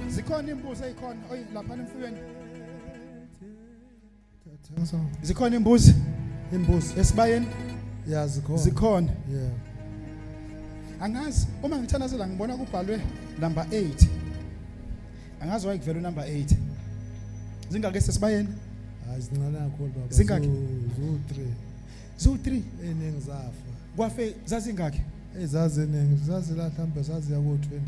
Zikhona imbuzi ezikhona lapha emfuyweni. Zikhona imbuzi esibayeni? Yeah, zikhona. Yeah. Angazi uma ngithandazela ngibona kubhalwe number 8. Angazi why kuvela number 8. Zingake sesibayeni? Azincane kakhulu baba. Zingaki? Zo3. 3. Eningi zafa. Kwafe zazingaki? Ezazeningi, zazila mhlambe zaziya ku 20.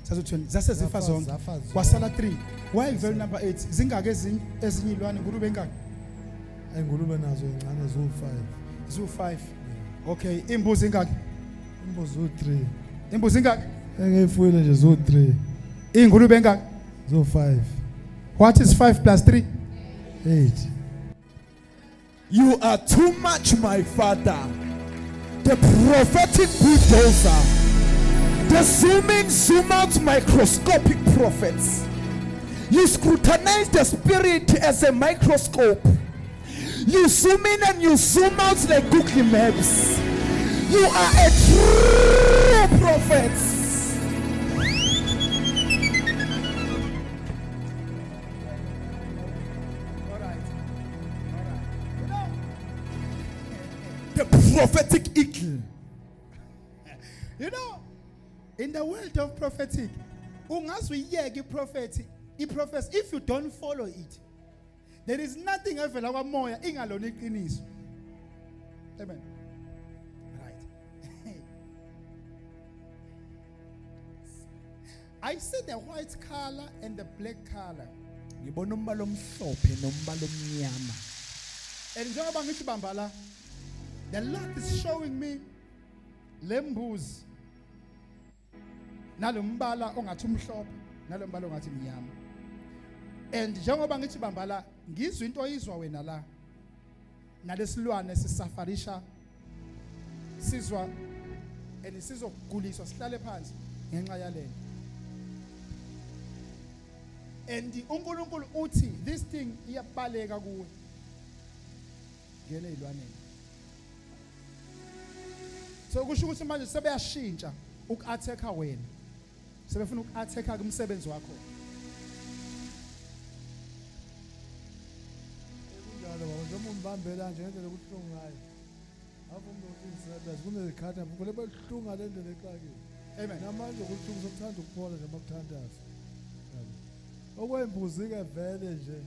Sazo20 zase zifa zonke. Kwasala 3. Why kuvela number 8? Zingake ezinye izilwane ngulube engaki? Ayingulube nazo encane zo5. Okay, imbuzi ingaki? Imbuzi zo3. Imbuzi ingaki? Engiyifuyile nje zo3. Ingulube engaki? Zo5. What is 5 plus 3? 8. You are too much, my father. The prophetic bulldozer. The zoom out microscopic prophets. You scrutinize the spirit as a microscope. You zoom in and you zoom out like Google Maps. You are a true prophet. The prophetic eagle. You know, in the world of prophetic, prophecy, if you don't follow it, there is nothing evela kwamoya ingalona iqiniso. Amen. Right. I see the white color and the black color. Ngibona umbala omhlophe nombala omnyama. And njengoba ngithi bambala, the Lord is showing me lembuzi nalombala ongathi umhlophe nalombala ongathi mnyama. And njengoba ngithi bambala ngizwe into oyizwa wena la nalesilwane sisafarisha sizwa and sizoguliswa sihlale phansi ngenxa yalento. And uNkulunkulu uthi this thing iyabaleka kuwe ngene izilwaneni. So kusho ukuthi manje sebeyashintsha uku-attack-a wena. Sebefuna uku-attack-a kumsebenzi wakho. Kunjalo baba, njengoba umbambela nje ngendlela ukuhlungu ngayo. Avumba ukuthi siyazi kunezikhathi apho kule behlunga le ndlela exakile. Amen. Namanje ukuhlungu sokuthanda ukuphola nje makuthandaza. Okwembuzi ke vele nje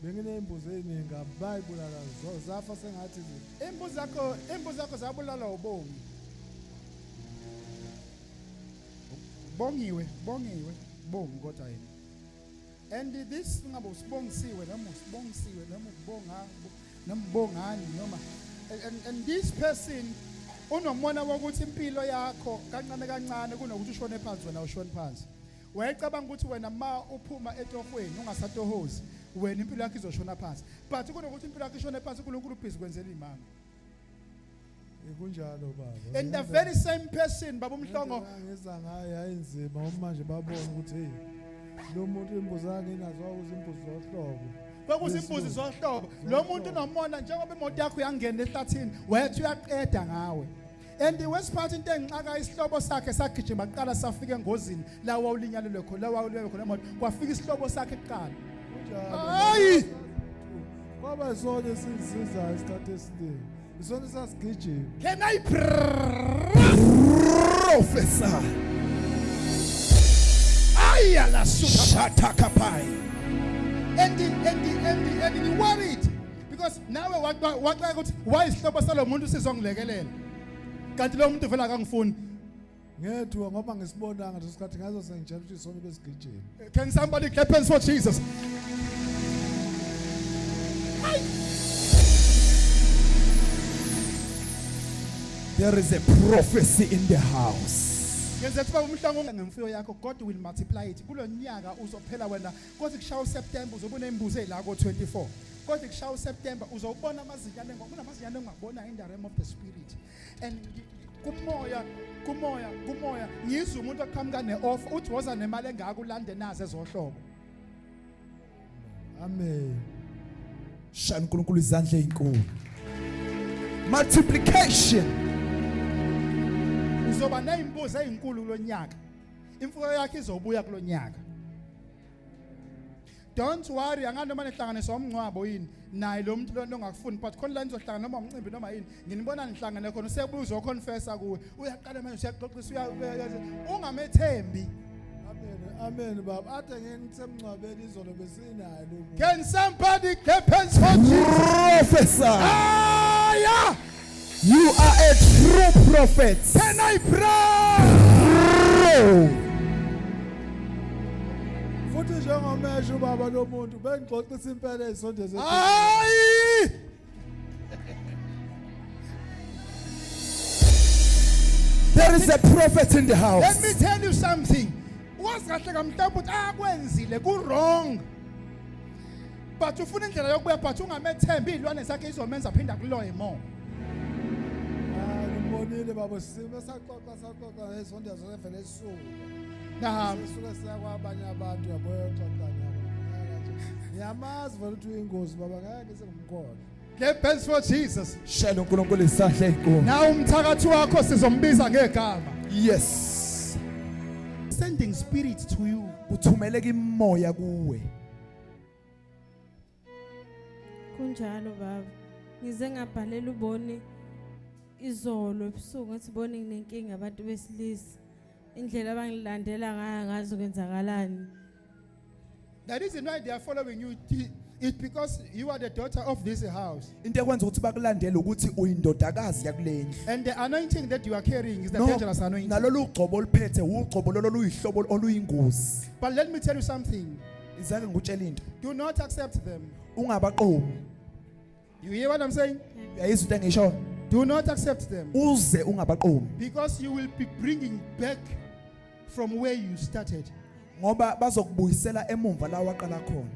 benginembuzi eziningi abayibulala zafa sengathi imbuzi zakho zabulala ubongi. Bongi kodwa yena. And this ngabo sibongisiwe noma ubongani noma and this person unomona wokuthi impilo yakho kancane kunokuthi ushone phansi wena ushone phansi. Wayecabanga ukuthi wena ma uphuma etofweni ungasatohozi wena impilo yakho izoshona phansi. But kunokuthi impilo yakho ishone phansi uNkulunkulu ubhizi kwenzela imanga. Kunjalo baba. And the very same person baba uMhlongo ngeza ngayo ayinzima manje babona ukuthi hey lo muntu imbuzi yakhe inazo ukuzimbuzi zohlobo. Kwakuzimbuzi zohlobo. Lo muntu unomona njengoba imoto yakho yangena ehlathini wayethi uyaqeda ngawe. And the worst part into engixaka isihlobo sakhe sagijima aqala safika engozini la wawulinyalelwe khona emoto kwafika isihlobo sakhe kuqala. Hayi baba isona esisizayo isikhathi esiningi. Isona sasigijima. Can I Professor ayala Shatakapai. And he worried because nawe waxaka ukuthi why isihlobo salomuntu sizongilekelela. Kanti lo muntu vela akangifuni. Ngedwa ngoba ngisibonanga leso sikhathi ngazo sengijela ukuthi isona besigijima. Can somebody clap hands for Jesus? There is a prophecy in the house. Ngenzethi baba umhlanga ngemfuyo yakho God will multiply it. Kulo nyaka uzophela wena kodwa kushaya uSeptember uzobona imbuzi ezila ko 24. Kodwa kushaya uSeptember uzobona amazinyane ngoba kunamazinyane ongabona in the realm of the spirit. And kumoya ngizwe umuntu oqhamuka neoffer uthi woza nemali engaka ulande nazo ezohlobo. Amen. shaya uNkulunkulu izandla ezinkulu. Multiplication. Uzoba nezimbuzi ezinkulu kulonyaka. Imfuyo yakhe izobuya kulonyaka. Don't worry, anganoma nihlanganisa umncwabo yini naye lo muntu lo ongakufuni but khona la nizohlangana noma umcimbi noma yini nginibona nihlangane khona usebuza uconfessa kuwe uyaqala manje uyaxoxisa ungamethembi. Amen baba. Ade ngenisemncwabeni izolo besinayo lo. Can somebody clap hands for Jesus? Professor, Yeah. you are a true prophet. Can I pray? Futhi njengomesho baba lo muntu bengixoxisa impela ezisonto zethu. Aye. There is a prophet in the Let house. me tell you something. Waskahle kamhlawumbe uthi akwenzile ku wrong. But ufuna indlela yokubuya but ungamethembi izilwane zakhe izomenza phinda kuloye more. Ngibonile baba sime saxoxa ezisonto zevele esuku. Now, Sisuke siyakwabanye abantu yaboyoxoxa nabo. Ngiyamazi vele ukuthi uyingozi baba ngeke ngizengumkhono. clap hands for Jesus. Shaya uNkulunkulu izandla ezinkulu. Now umthakathi wakho sizombiza ngegama. Yes. Sending spirit to you. Uthumeleke imoya kuwe. Kunjalo baba. Ngize ngabhalela uboni izolo ebusuku ngathi boni nginenkinga abantu besilisa. Indlela abangilandela ngayo ngazo kwenzakalani. The reason why they are following you is because you are the daughter of this house. Into ekwenza ukuthi bakulandele ukuthi uyindodakazi yakulendlu. And the anointing that you are carrying is the No, dangerous anointing. nalolu ugcobo oluphethe ugcobo lolu oluyihlobo oluyingozi. But let me tell you something. Izake ngikutshela into. Do not accept them. Ungabaqomi. You hear what I'm saying? Uyayizwa into engisho? Do not accept them. Uze ungabaqomi. Because you will be bringing back from where you started. Ngoba bazokubuyisela emumva la waqala khona.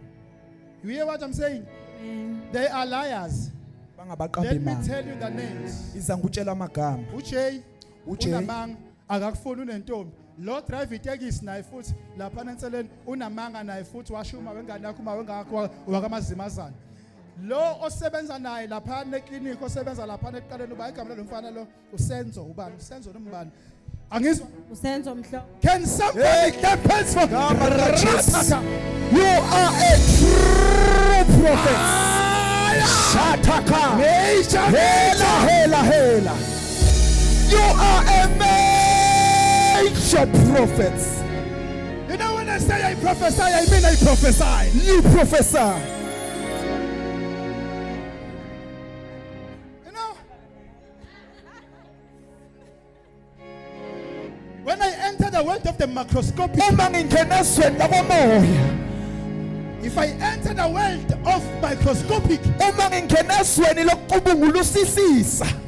You hear what I'm saying? Amen. They are liars. Bangabaqambi Let me imali. tell you the names. Iza ngikutshela amagama. Ujay, Ujay. unamanga akakufuni unentombi. Lo drive itekisi naye futhi lapha nenseleni unamanga naye futhi washuma wengane yakho uma wengakho wakamazimazana. Lo osebenza naye lapha neclinic osebenza lapha eqaleni uba igama lomfana lo usenzo ubani usenzo nombani. Angizwa. Usenzo mhlo. Can somebody clap hands for Gama likaJesu. Ratata? You are a true prophet. Shataka. Hela hela. You are a major prophet. You know when I say I prophesy, I mean I prophesy. You professor. You know, when I enter the world of the macroscopic, Uma ngingena esweni lakomoya. if I enter the world of microscopic, Uma ngingena esweni lokucubungulusisisa.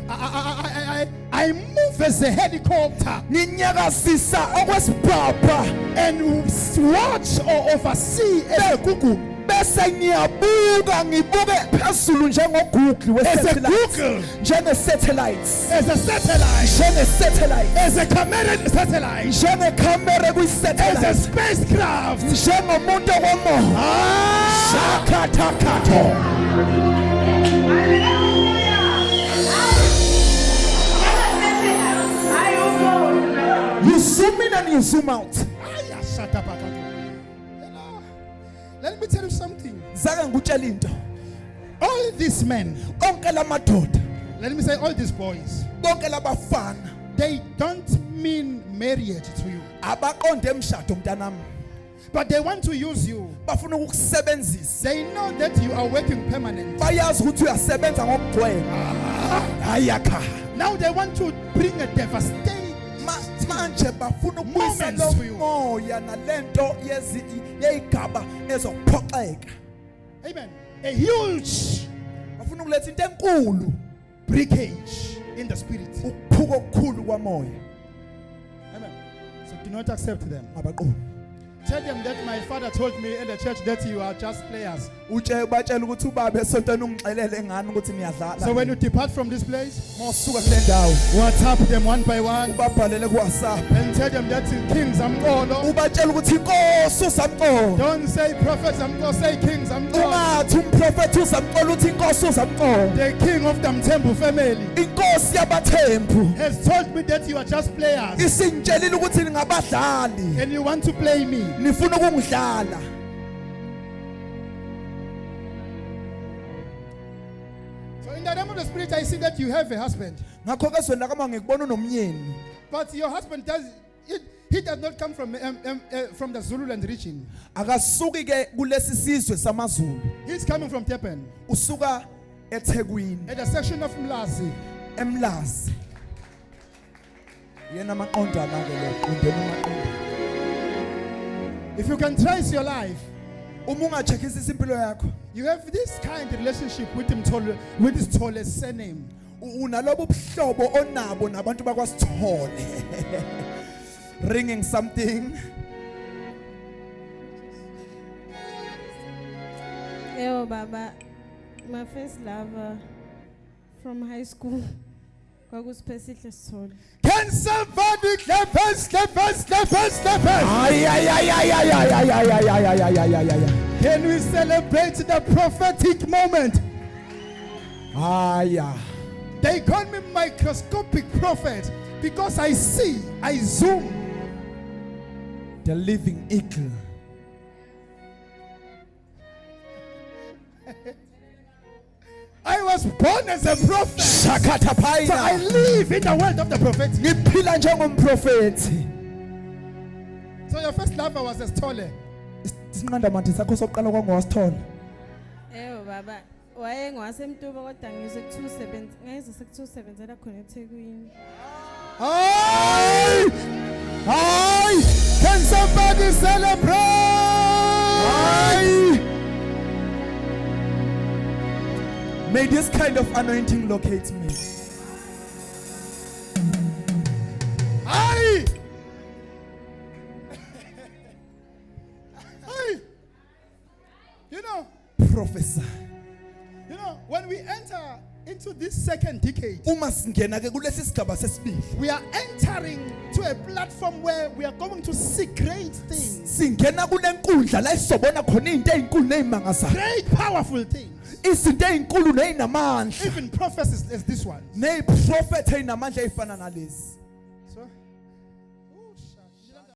I move as a helicopter Nginyakazisa okwesibhabha and watch or oversee a cuckoo. bese ngiyabuka ngibuke phezulu njengoGoogle As a wesatellite. Google, Njenge-satellites. as a satellite, Njenge-satellite. as a camera satellite, Njengekhamera as a kwi-satellite. spacecraft. Njengomuntu okomoya. Shakathakatho. You zoom in and you zoom out. Aya, shut up, Akato. You know, let me tell you something. Zake ngikutshela into. All these men, Onke lamadoda, let me say all these boys, bonke labafana they don't mean marriage to you, abaqonde emshado mntanami. but they want to use you. Bafuna ukukusebenzisa. They know that you are working permanent. Bayazi ukuthi uyasebenza ngokugcwele. Ayakha. Now they want to bring a devastating Manje bafuna ukubuyisa Moments to you. lo moya nalento yezigaba ezokuphoxeka. amen, a huge Bafuna ukuletha into enkulu, breakage in the spirit. ukuphuka okukhulu kwamoya. Amen. So do not accept them. Ngabaqondi. Tell them that my father told me in the church that you are just players. Batshela ukuthi ubaba esontweni ungixelele ngani ukuthi niyadlala. So when you depart from this place, Mawusuka kule ndawo, WhatsApp them one by one ubabhalele kuWhatsApp. and tell them that King Zamkolo. Ubatshela ukuthi inkosi usamqondo. Don't say Prophet Zamkolo, say King Zamkolo. Ungathi uprofethi uzamxola uthi inkosi uzamxola. The king of Damtembu family Inkosi yabathembu has told me that you are just players isingitshelile ukuthi ningabadlali and you want to play me. nifuna ukungidlala. So in the name of the Spirit, I see that you have a husband. Ngakho ke ezweni lakama ngikubona unomyeni. But your husband he does not come from the Zululand region. Akasuki ke kulesi sizwe samaZulu. He's coming from Tepen, Usuka eThekwini, at the section of Mlazi. eMlazi. Yena maqondana ke lo, ungena amaqonda. If you can trace your life, Uma ungacheckisisa impilo yakho, you have this kind of relationship with his Tole surname. unalobo buhlobo onabo nabantu bakwaSithole. Ringing something. Yo, Baba, my first lover from high school. Kwakusiphesihle Sithole. Can somebody clap hands? Ay ay ay ay ay ay ay ay ay ay ay ay ay ay ay. Can we celebrate the prophetic moment? Aya. They call me microscopic prophet because I zoom. The living eagle. I was born as a prophet. Shakata So I paina. live in the world of the prophetic. Ngiphila njengomprofethi. So your first lover was a Tole. Isinqanda manje sakho sokuqala kwangowasithola. Yo, Baba, wayengowasemtuba kodwa ngize ku270 khona eThekwini. Hi! Hi! Can somebody celebrate? Ay. May this kind of anointing locate me. Hi! Hi! Professor. When we enter into this second decade, Uma singena ke kulesi sigaba sesibili. we are entering to a platform where we are going to see great things, Singena kule nkundla la isobona khona izinto ezinkulu nezimangazayo. great powerful things, Izinto ezinkulu nezinamandla. even prophecies as this one. Neziprofethi ezinamandla ezifana nalezi.